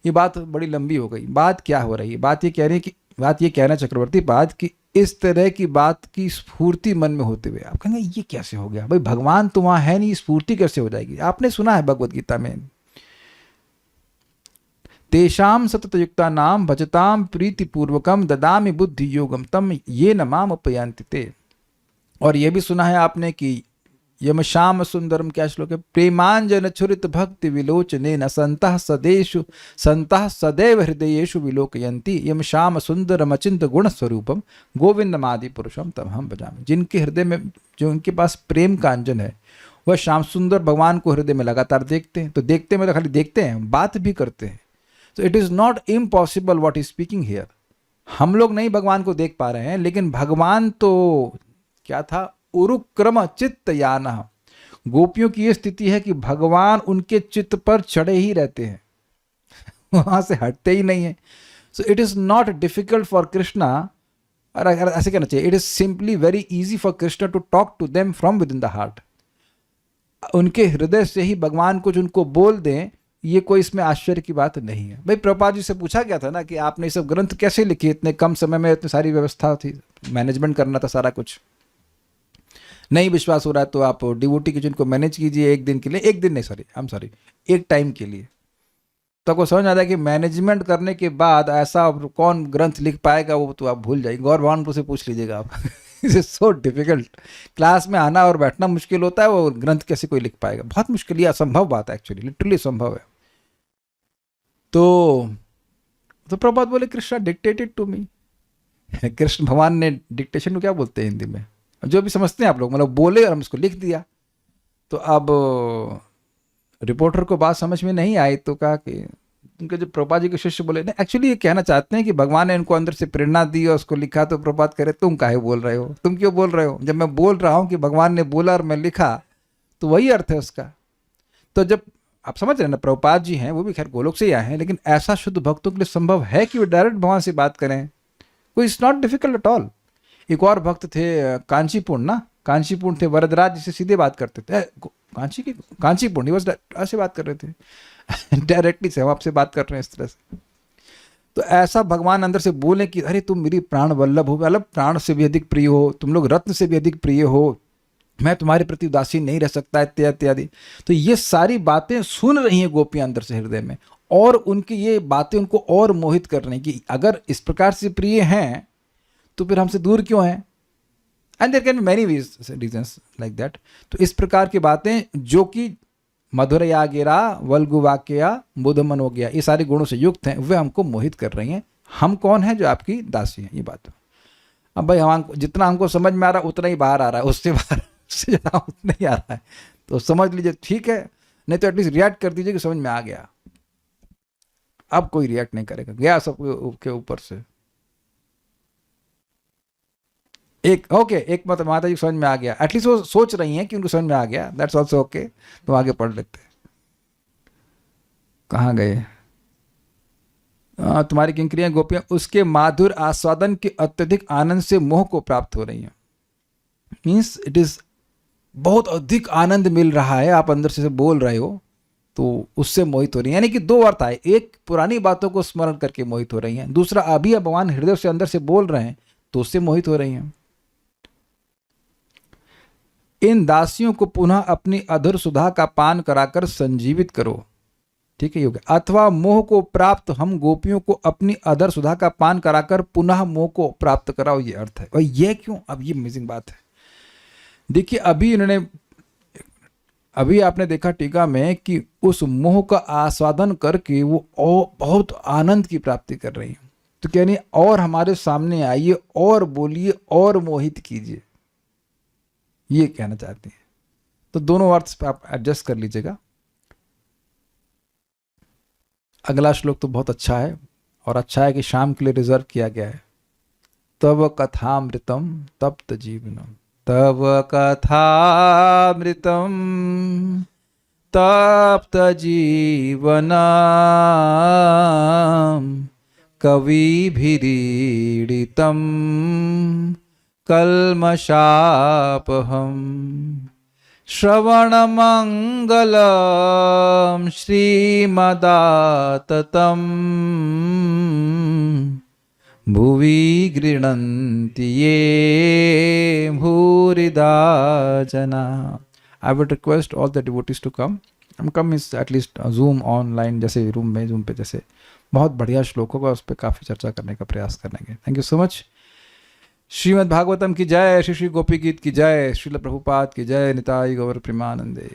ये बात बड़ी लंबी हो गई। बात क्या हो रही है? बात ये कहना चक्रवर्ती बात कि इस तरह की बात की स्फूर्ति मन में होते हुए आप कहेंगे ये कैसे हो गया भाई, भगवान तो वहां है नहीं, स्फूर्ति कैसे हो जाएगी? आपने सुना है भगवद गीता में, तेषाम सततयुक्ता नाम भजताम प्रीति पूर्वकम ददामि बुद्धि योगम तम ये न माम उपयांति ते। और यह भी सुना है आपने कि यम श्याम सुंदरम, क्या श्लोक है, प्रेमांजन छुरित भक्ति विलोचने न संतः सदैव हृदयेषु विलोकयन्ति यम श्याम सुंदरम अचिंत गुण स्वरूपम गोविंदमादि पुरुषम तम हम भजामि। जिनके हृदय में, जो उनके पास प्रेम का अंजन है, वह श्याम सुंदर भगवान को हृदय में लगातार देखते हैं। तो देखते में तो खाली देखते हैं, बात भी करते हैं। तो it is not impossible what is speaking here. हम लोग नहीं भगवान को देख पा रहे हैं, लेकिन भगवान तो क्या था, उरुक्रम चित्त याना। गोपियों की यह स्थिति है कि भगवान उनके चित्त पर चढ़े ही रहते हैं, वहां से हटते ही नहीं है। So it is not difficult for Krishna, और अगर ऐसे कहना चाहिए, it is simply very easy for Krishna to talk to them from within the heart. उनके हृदय से ही भगवान कुछ उनको बोल दें, ये कोई इसमें आश्चर्य की बात नहीं है। भाई प्रभुपाद जी से पूछा गया था ना कि आपने ये सब ग्रंथ कैसे लिखे, इतने कम समय में इतनी सारी व्यवस्था थी, मैनेजमेंट करना था सारा कुछ। नहीं विश्वास हो रहा है तो आप डिवोटी किचन को मैनेज कीजिए एक दिन के लिए, एक दिन नहीं सॉरी एक टाइम के लिए। तो आपको समझ आता है कि मैनेजमेंट करने के बाद ऐसा कौन ग्रंथ लिख पाएगा, वो तो आप भूल जाइए। गौर भगवान से पूछ लीजिएगा आप। It is so difficult. Class में आना और बैठना मुश्किल होता है, वो ग्रंथ कैसे कोई लिख पाएगा? बहुत मुश्किल, ये असंभव बात है, एक्चुअली लिटरली असंभव है। तो प्रभुपाद बोले Krishna dictated to me. Krishna भगवान ने डिक्टेशन को क्या बोलते हैं हिंदी में, जो भी समझते हैं आप लोग, मतलब बोले और हम उसको लिख दिया। तो अब रिपोर्टर को बात समझ में नहीं आई, तो कहा कि उनके जो प्रभुपाद जी के शिष्य बोले नहीं, एक्चुअली ये कहना चाहते हैं कि भगवान ने इनको अंदर से प्रेरणा दी और उसको लिखा। तो प्रभुपाद कह रहे तुम काहे बोल रहे हो, तुम क्यों बोल रहे हो? जब मैं बोल रहा हूँ कि भगवान ने बोला और मैं लिखा, तो वही अर्थ है उसका। तो जब आप समझ रहे हैं ना, प्रभुपाद जी हैं, वो भी खैर गोलोक से ही आए हैं, लेकिन ऐसा शुद्ध भक्तों के लिए संभव है कि वो डायरेक्ट भगवान से बात करें? कोई it's not difficult at all. एक और भक्त थे कांचीपुर थे, वरदराज जी से सीधे बात करते थे। कांचीपुर बस ऐसे बात कर रहे थे डायरेक्टली से, हम आपसे बात कर रहे हैं इस तरह से। तो ऐसा भगवान अंदर से बोले कि अरे तुम मेरी प्राण वल्लभ हो, मतलब प्राण से भी अधिक प्रिय हो, तुम लोग रत्न से भी अधिक प्रिय हो, मैं तुम्हारे प्रति उदासीन नहीं रह सकता, इत्यादि इत्यादि। तो ये सारी बातें सुन रही हैं गोपियां अंदर से हृदय में, और उनकी ये बातें उनको और मोहित कर रही हैं कि अगर इस प्रकार से प्रिय हैं तो फिर हमसे दूर क्यों हैं? And there can be many reasons like that. तो इस प्रकार की बातें जो कि मधुरया गिरा वल्गु वाक्या बुध मनोज्ञा, ये सारे गुणों से युक्त हैं, वे हमको मोहित कर रही हैं। हम कौन हैं? जो आपकी दासी हैं। ये बात अब भाई हम जितना हमको समझ में आ रहा है उतना ही बाहर आ रहा है, उससे बाहर उससे ज़्यादा उतना ही आ रहा है। तो समझ लीजिए, ठीक है, नहीं तो एटलीस्ट रिएक्ट कर दीजिए कि समझ में आ गया। अब कोई रिएक्ट नहीं करेगा, गया सबके ऊपर से। एक मतलब माता जी समझ में आ गया, एटलीस्ट वो सोच रही हैं कि उनको समझ में आ गया, दैट्स ऑल्सो ओके। तो आगे पढ़ लेते हैं। कहाँ गए? तुम्हारी किंकरियां गोपियां उसके माधुर आस्वादन के अत्यधिक आनंद से मोह को प्राप्त हो रही हैं। मीन्स इट इज बहुत अधिक आनंद मिल रहा है, आप अंदर से बोल रहे हो तो उससे मोहित हो रही है। यानी कि दो अर्थ आए, एक पुरानी बातों को स्मरण करके मोहित हो रही हैं, दूसरा अभी भगवान हृदय से अंदर से बोल रहे हैं तो उससे मोहित हो रही हैं। इन दासियों को पुनः अपनी अधुर सुधा का पान कराकर संजीवित करो। ठीक है, योग्य अथवा मोह को प्राप्त हम गोपियों को अपनी अधर सुधा का पान कराकर पुनः मोह को प्राप्त कराओ, ये अर्थ है। और ये क्यों? अब ये अमेजिंग बात है। देखिए अभी आपने देखा टीका में कि उस मोह का आस्वादन करके वो बहुत आनंद की प्राप्ति कर रही है। तो कहनी और हमारे सामने आइए और बोलिए और मोहित कीजिए, ये कहना चाहते हैं। तो दोनों अर्थ आप एडजस्ट कर लीजिएगा। अगला श्लोक तो बहुत अच्छा है, और अच्छा है कि शाम के लिए रिजर्व किया गया है। तव कथामृतम तप्त जीवनम, तव कथामृतम तप्त जीवनम, कविभिरीडितम कल्मषापहम, श्रवणमङ्गलं श्रीमदाततं, भुवि गृह्णन्ति ये भूरिदा जना। I would request all the devotees to come. Come is at least Zoom online, जैसे रूम में Zoom पे जैसे बहुत बढ़िया श्लोक होगा, उस पर काफ़ी चर्चा करने का प्रयास करेंगे। Thank you so much. Shrimad Bhagavatam की जय, श्री श्री गोपी गीत की जय, श्रील प्रभुपाद की जय, निताई गौर प्रेमानंदे।